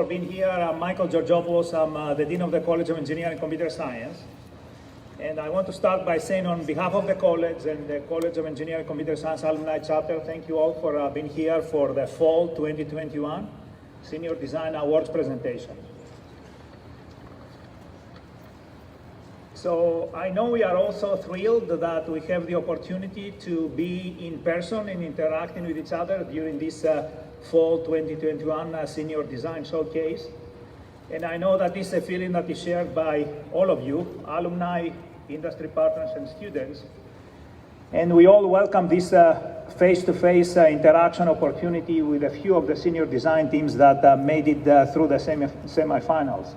being here. I'm Michael Georgopoulos. I'm the Dean of the College of Engineering and Computer Science. And I want to start by saying on behalf of the college and the College of Engineering and Computer Science Alumni Chapter, thank you all for being here for the Fall 2021 Senior Design Awards presentation. So I know we are also thrilled that we have the opportunity to be in person and interacting with each other during this Fall 2021 Senior Design Showcase. And I know that this is a feeling that is shared by all of you, alumni, industry partners, and students. And we all welcome this face-to-face interaction opportunity with a few of the senior design teams that made it through the semifinals.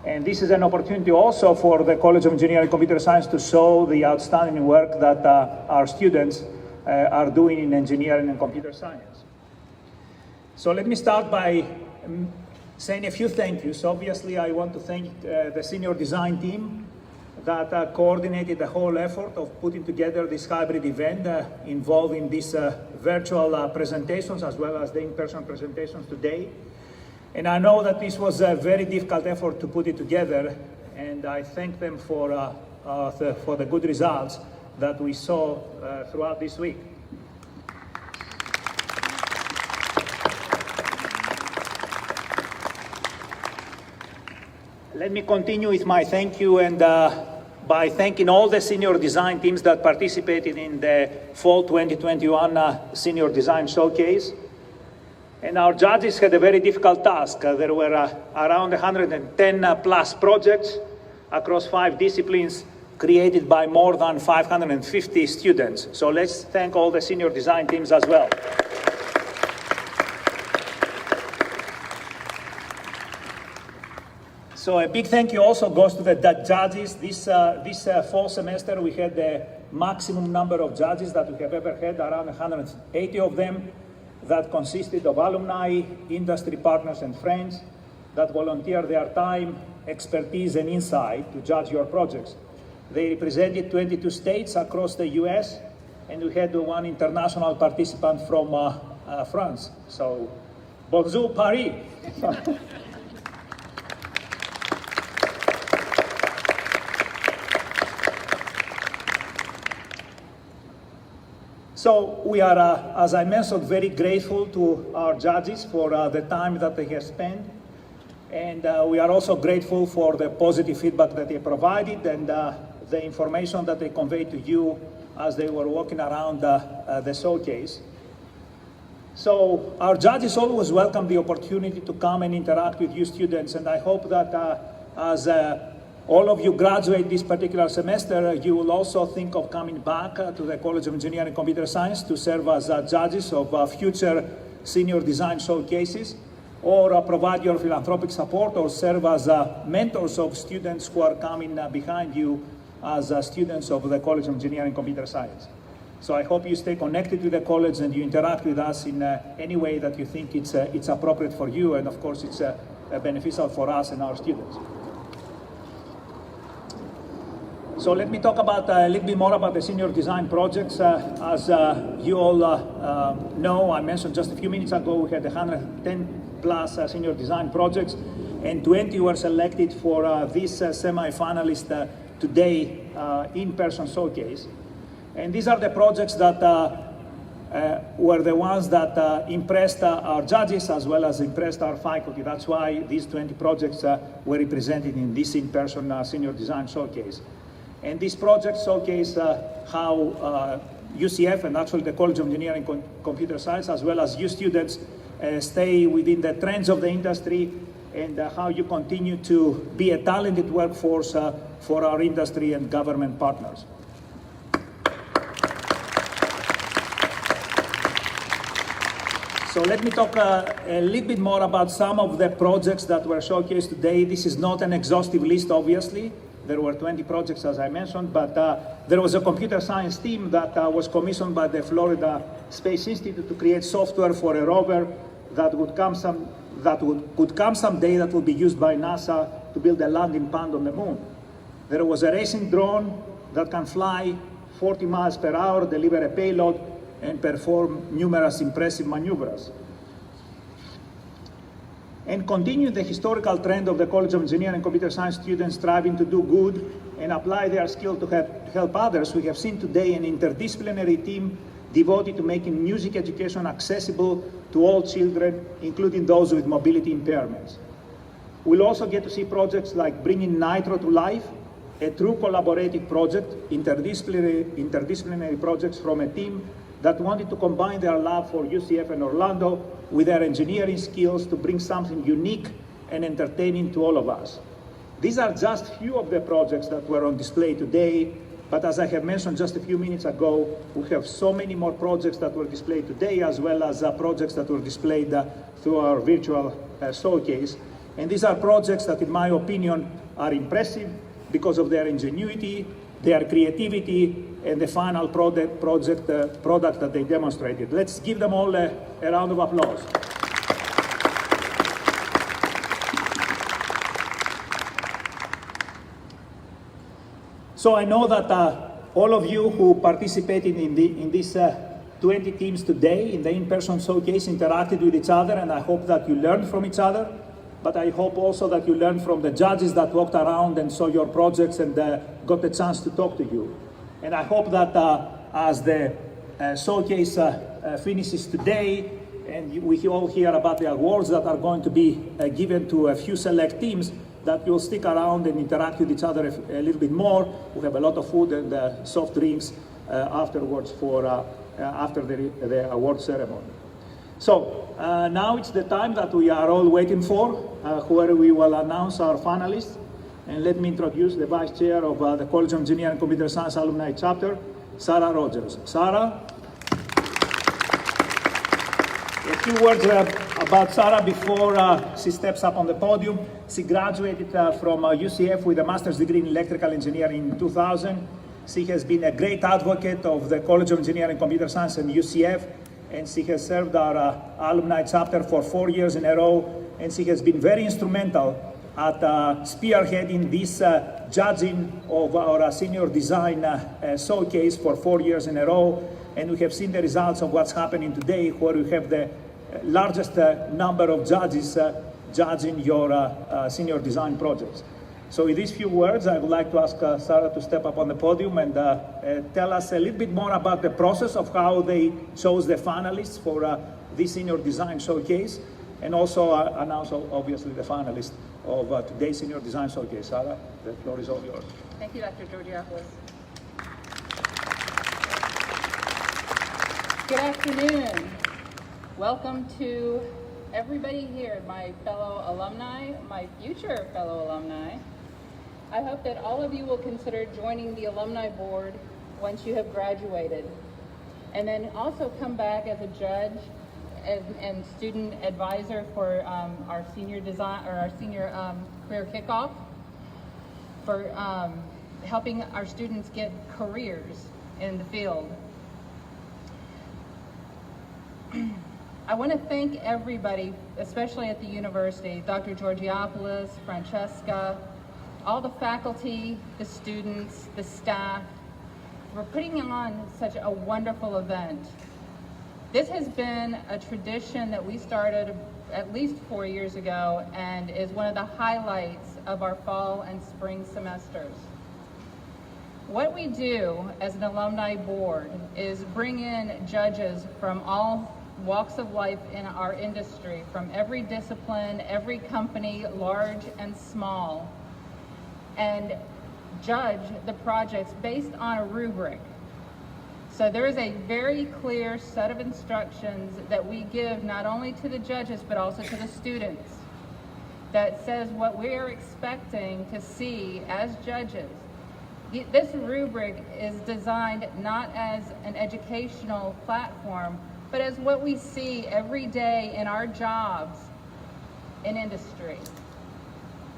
And this is an opportunity also for the College of Engineering and Computer Science to show the outstanding work that our students are doing in engineering and computer science. So let me start by saying a few thank yous. Obviously, I want to thank the senior design team that coordinated the whole effort of putting together this hybrid event involving these virtual presentations as well as the in-person presentations today. And I know that this was a very difficult effort to put it together, and I thank them for the good results that we saw throughout this week. Let me continue with my thank you and by thanking all the senior design teams that participated in the Fall 2021 Senior Design Showcase. And our judges had a very difficult task. There were around 110 plus projects across 5 disciplines created by more than 550 students. So let's thank all the senior design teams as well. So a big thank you also goes to the judges. This fall semester we had the maximum number of judges that we have ever had, around 180 of them, that consisted of alumni, industry partners and friends that volunteered their time, expertise and insight to judge your projects. They represented 22 states across the US, and we had one international participant from France. So, bonjour Paris. So we are, as I mentioned, very grateful to our judges for the time that they have spent. And we are also grateful for the positive feedback that they provided and the information that they conveyed to you as they were walking around the showcase. So our judges always welcome the opportunity to come and interact with you students. And I hope that as all of you graduate this particular semester, you will also think of coming back to the College of Engineering and Computer Science to serve as judges of future senior design showcases, or provide your philanthropic support, or serve as mentors of students who are coming behind you as students of the College of Engineering and Computer Science. So I hope you stay connected with the college and you interact with us in any way that you think it's appropriate for you, and of course it's beneficial for us and our students. So let me talk about a little bit more about the senior design projects. As you all know, I mentioned just a few minutes ago, we had 110 plus senior design projects, and 20 were selected for this semi-finalist today in-person showcase. And these are the projects that were the ones that impressed our judges as well as impressed our faculty. That's why these 20 projects were represented in this in-person senior design showcase. And these projects showcase how UCF and actually the College of Engineering and Computer Science, as well as you students, stay within the trends of the industry, and how you continue to be a talented workforce for our industry and government partners. So let me talk a little bit more about some of the projects that were showcased today. This is not an exhaustive list, obviously. There were 20 projects, as I mentioned, but there was a computer science team that was commissioned by the Florida Space Institute to create software for a rover that could come someday that will be used by NASA to build a landing pad on the moon. There was a racing drone that can fly 40 miles per hour, deliver a payload, and perform numerous impressive maneuvers. and continue the historical trend of the College of Engineering and Computer Science students striving to do good and apply their skill to help others, we have seen today an interdisciplinary team devoted to making music education accessible to all children, including those with mobility impairments. We'll also get to see projects like bringing Nitro to life, a true collaborative project, interdisciplinary projects from a team that wanted to combine their love for UCF and Orlando with their engineering skills to bring something unique and entertaining to all of us. These are just few of the projects that were on display today, but as I have mentioned just a few minutes ago, we have so many more projects that were displayed today, as well as projects that were displayed through our virtual showcase. And these are projects that, in my opinion, are impressive because of their ingenuity, their creativity, and the final product that they demonstrated. Let's give them all a round of applause. So I know that all of you who participated in these 20 teams today in the in-person showcase interacted with each other, and I hope that you learned from each other. But I hope also that you learned from the judges that walked around and saw your projects and got the chance to talk to you. And I hope that as the showcase finishes today, and we all hear about the awards that are going to be given to a few select teams, that you'll stick around and interact with each other a little bit more. We have a lot of food and soft drinks afterwards after the award ceremony. So now it's the time that we are all waiting for, where we will announce our finalists. And let me introduce the Vice Chair of the College of Engineering and Computer Science Alumni Chapter, Sarah Rogers. Sarah? A few words about Sarah before she steps up on the podium. She graduated from UCF with a master's degree in electrical engineering in 2000. She has been a great advocate of the College of Engineering and Computer Science and UCF, and she has served our alumni chapter for 4 years in a row, and she has been very instrumental at spearheading this judging of our senior design showcase for 4 years in a row. And we have seen the results of what's happening today, where we have the largest number of judges judging your senior design projects. So with these few words, I would like to ask Sarah to step up on the podium and tell us a little bit more about the process of how they chose the finalists for this senior design showcase, and also announce obviously the finalists of today's senior design showcase. Sarah, the floor is all yours. Thank you, Dr. Georgiopoulos. Good afternoon. Welcome to everybody here, my fellow alumni, my future fellow alumni. I hope that all of you will consider joining the alumni board once you have graduated, and then also come back as a judge and student advisor for our senior design, or our senior career kickoff, for helping our students get careers in the field. I want to thank everybody, especially at the university, Dr. Georgiopoulos, Francesca, all the faculty, the students, the staff, for putting on such a wonderful event. This has been a tradition that we started at least 4 years ago, and is one of the highlights of our fall and spring semesters. What we do as an alumni board is bring in judges from all walks of life in our industry, from every discipline, every company, large and small, and judge the projects based on a rubric. So there is a very clear set of instructions that we give not only to the judges but also to the students, that says what we're expecting to see as judges. This rubric is designed not as an educational platform, but as what we see every day in our jobs in industry.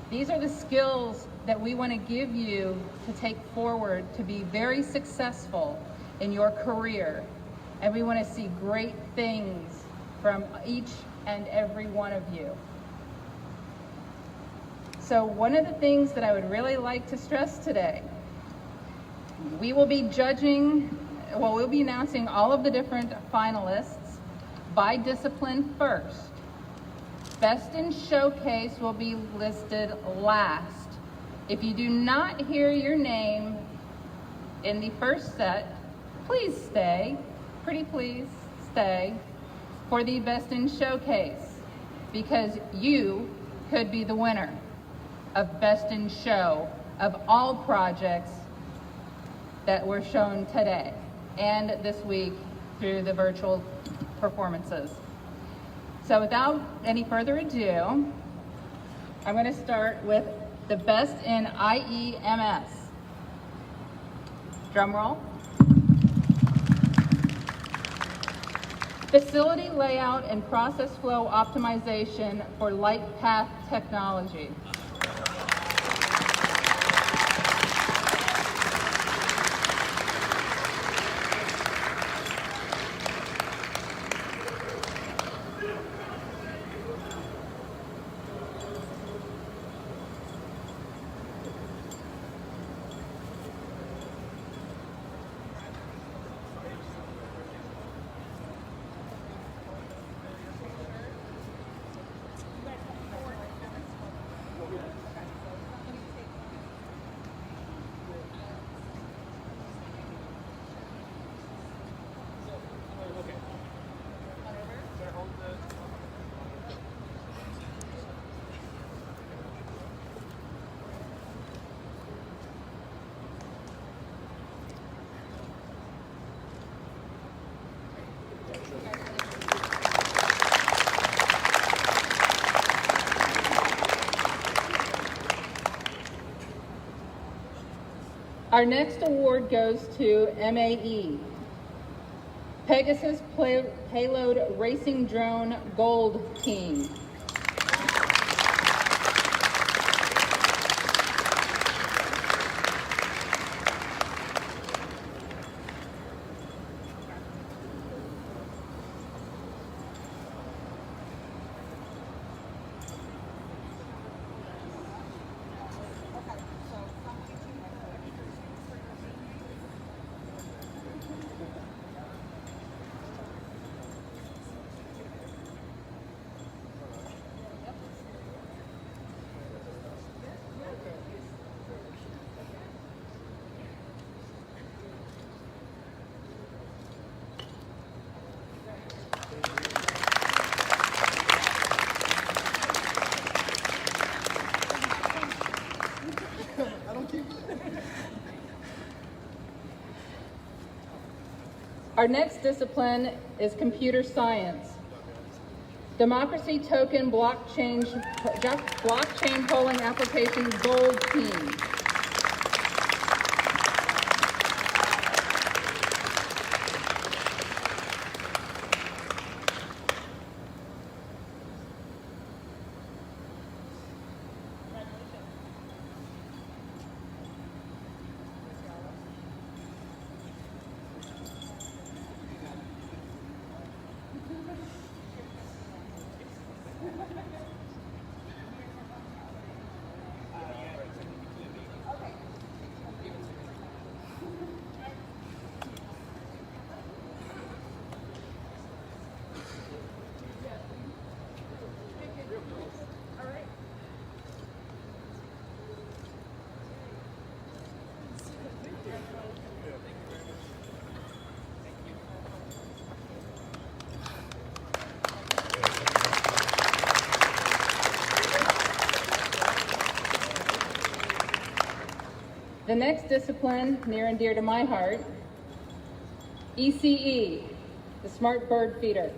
These are the skills that we want to give you to take forward to be very successful in your career. And we want to see great things from each and every one of you. So one of the things that I would really like to stress today, we will be we'll be announcing all of the different finalists by discipline first. Best in Showcase will be listed last. If you do not hear your name in the first set, please stay, pretty please stay, for the Best in Showcase, because you could be the winner of Best in Show of all projects that were shown today and this week through the virtual performances. So without any further ado, I'm going to start with the Best in IEMS. Drum roll. Facility layout and process flow optimization for light path technology. Our next award goes to MAE, Pegasus Payload Racing Drone Gold Team. Our next discipline is computer science. Democracy Token Blockchain Polling Application Gold Team. The next discipline, near and dear to my heart, ECE, the Smart Bird Feeder.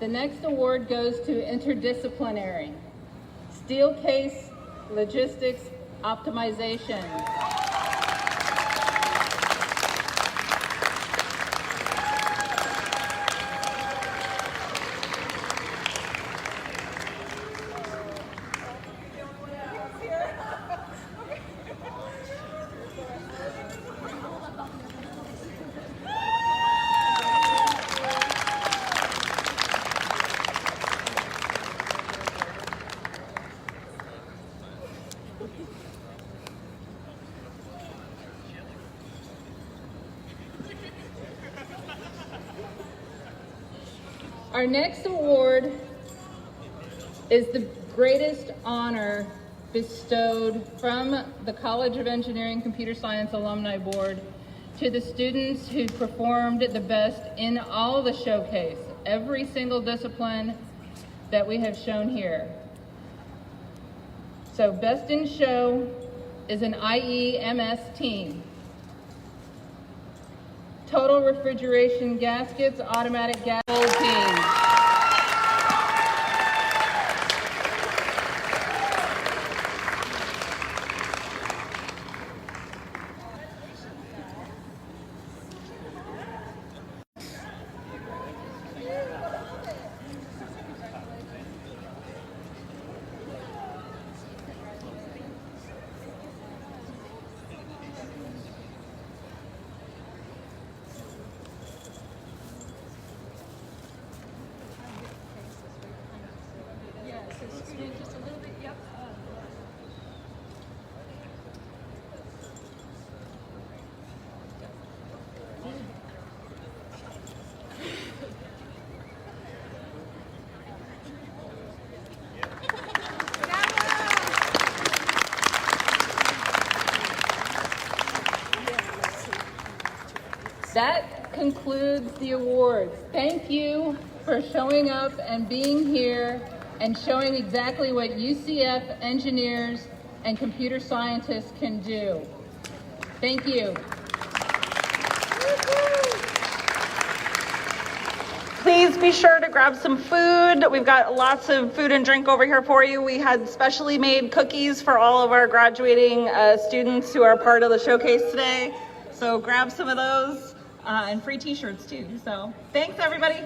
The next award goes to interdisciplinary, steel case logistics optimization. Our next award is the greatest honor bestowed from the College of Engineering Computer Science Alumni Board to the students who performed the best in all the showcase, every single discipline that we have shown here. So Best in Show is an IEMS team. Total Refrigeration Gaskets, Automatic Gas team. That concludes the awards. Thank you for showing up and being here and showing exactly what UCF engineers and computer scientists can do. Thank you. Please be sure to grab some food. We've got lots of food and drink over here for you. We had specially made cookies for all of our graduating students who are part of the showcase today. So grab some of those and free t-shirts too. So thanks everybody.